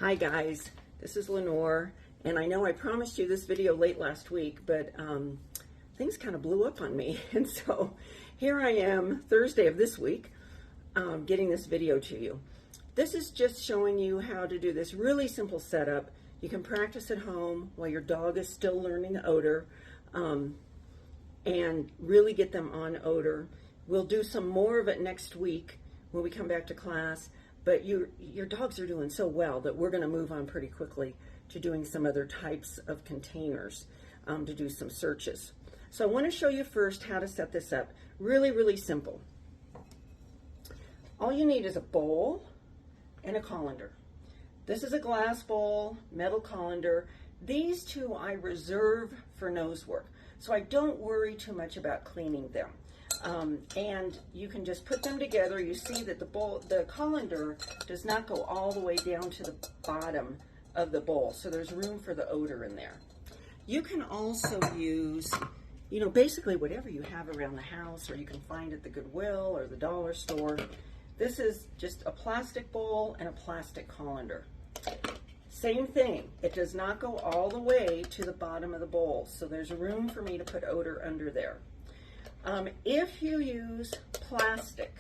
Hi guys, this is Lenore, and I know I promised you this video late last week, but things kind of blew up on me, and so here I am, Thursday of this week, getting this video to you. This is just showing you how to do this really simple setup. You can practice at home while your dog is still learning odor, and really get them on odor. We'll do some more of it next week when we come back to class. But your dogs are doing so well that we're going to move on pretty quickly to doing some other types of containers to do some searches. So I want to show you first how to set this up. Really, really simple. All you need is a bowl and a colander. This is a glass bowl, metal colander. These two I reserve for nose work, so I don't worry too much about cleaning them. And you can just put them together. You see that the colander does not go all the way down to the bottom of the bowl, so there's room for the odor in there. You can also use, basically whatever you have around the house, or you can find at the Goodwill or the dollar store. This is just a plastic bowl and a plastic colander. Same thing, it does not go all the way to the bottom of the bowl, so there's room for me to put odor under there. If you use plastic,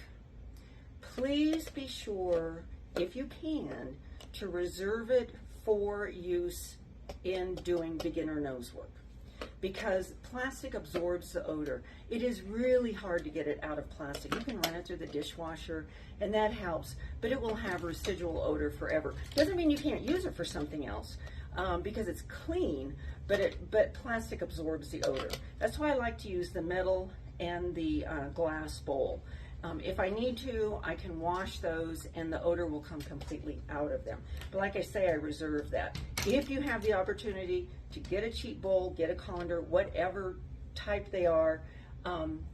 please be sure, if you can, to reserve it for use in doing beginner nose work, because plastic absorbs the odor. It is really hard to get it out of plastic. You can run it through the dishwasher, and that helps, but it will have residual odor forever. Doesn't mean you can't use it for something else, because it's clean, but plastic absorbs the odor. That's why I like to use the metal and the glass bowl. If I need to, I can wash those and the odor will come completely out of them. But like I say, I reserve that. If you have the opportunity to get a cheap bowl, get a colander, whatever type they are,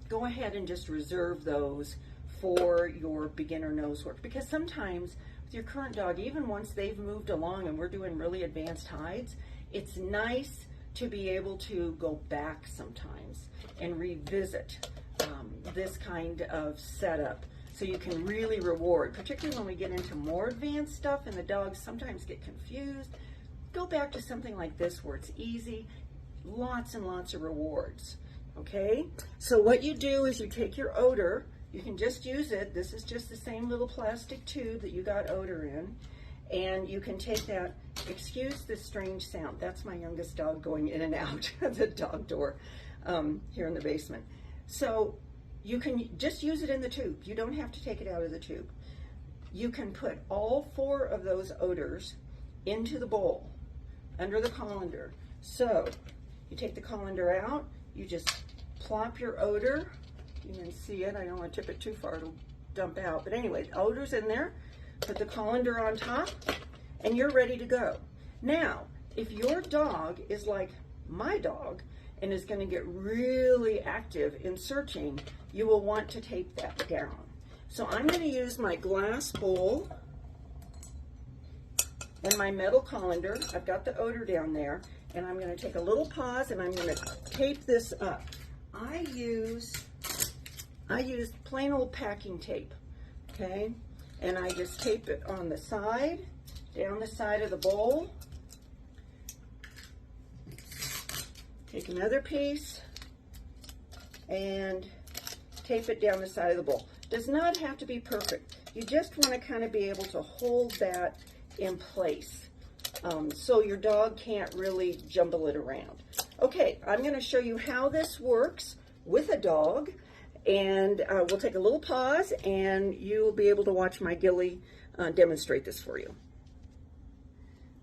go ahead and just reserve those for your beginner nose work. Because sometimes with your current dog, even once they've moved along and we're doing really advanced hides, it's nice to be able to go back sometimes and revisit this kind of setup, so you can really reward, particularly when we get into more advanced stuff and the dogs sometimes get confused. Go back to something like this where it's easy, lots and lots of rewards. Okay, so what you do is you take your odor, you can just use it, this is just the same little plastic tube that you got odor in, and you can take that. Excuse this strange sound, that's my youngest dog going in and out of the dog door here in the basement. So you can just use it in the tube. You don't have to take it out of the tube. You can put all 4 of those odors into the bowl under the colander. So you take the colander out, you just plop your odor. You can see it, I don't want to tip it too far, it'll dump out. But anyway, the odor's in there. Put the colander on top, and you're ready to go. Now, if your dog is like my dog and is going to get really active in searching, you will want to tape that down. So I'm going to use my glass bowl and my metal colander. I've got the odor down there, and I'm going to take a little pause and I'm going to tape this up. I use plain old packing tape, okay? And I just tape it on the side, down the side of the bowl. Take another piece and tape it down the side of the bowl. Does not have to be perfect. You just want to kind of be able to hold that in place so your dog can't really jumble it around. Okay, I'm going to show you how this works with a dog. And we'll take a little pause, and you'll be able to watch my Gilly demonstrate this for you.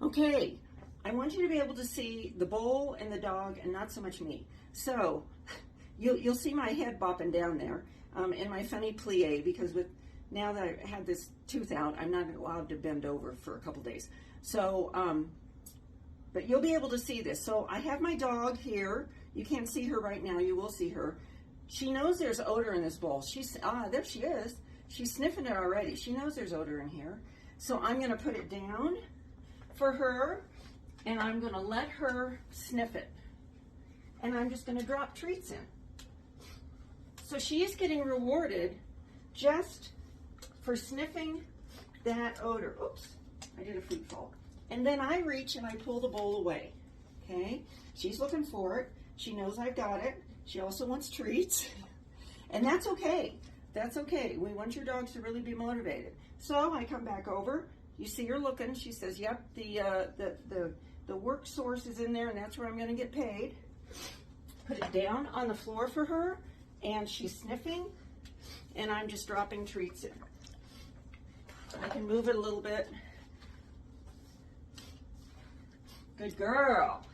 Okay, I want you to be able to see the bowl and the dog, and not so much me. So you'll see my head bopping down there, and my funny plie, because now that I had this tooth out, I'm not allowed to bend over for a couple days. So, but you'll be able to see this. So I have my dog here. You can't see her right now. You will see her. She knows there's odor in this bowl. There she is. She's sniffing it already. She knows there's odor in here. So I'm going to put it down for her, and I'm going to let her sniff it. And I'm just going to drop treats in. So she's getting rewarded just for sniffing that odor. Oops, I did a fruit fall. And then I reach and I pull the bowl away. Okay? She's looking for it. She knows I've got it. She also wants treats. And that's okay. That's okay. We want your dogs to really be motivated. So I come back over. You see her looking. She says, yep, the work source is in there, and that's where I'm going to get paid. Put it down on the floor for her, and she's sniffing, and I'm just dropping treats in. I can move it a little bit. Good girl.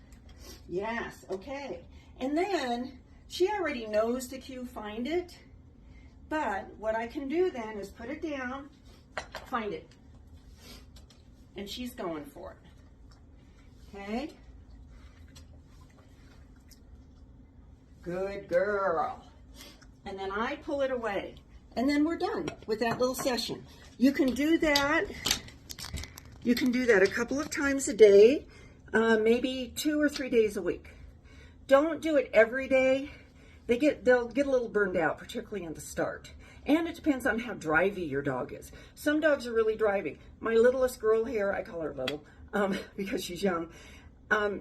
Yes, okay. And then she already knows the cue, find it. But what I can do then is put it down, find it. And she's going for it. Okay? Good girl. And then I pull it away. And then we're done with that little session. You can do that. You can do that a couple of times a day, maybe 2 or 3 days a week. Don't do it every day. They'll get a little burned out, particularly in the start. And it depends on how drivey your dog is. Some dogs are really drivey. My littlest girl here, I call her little because she's young,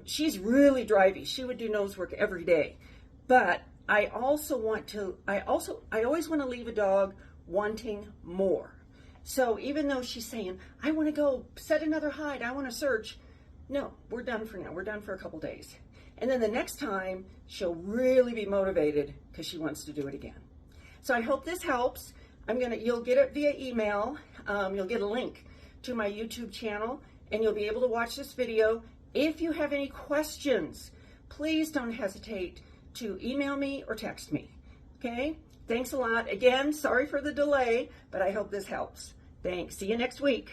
she's really drivey. She would do nose work every day. But I always want to leave a dog wanting more. So even though she's saying, I want to go set another hide, I want to search, no, we're done for now. We're done for a couple days. And then the next time, she'll really be motivated because she wants to do it again. So I hope this helps. You'll get it via email. You'll get a link to my YouTube channel, and you'll be able to watch this video. If you have any questions, please don't hesitate to email me or text me. Okay? Thanks a lot. Again, sorry for the delay, but I hope this helps. Thanks. See you next week.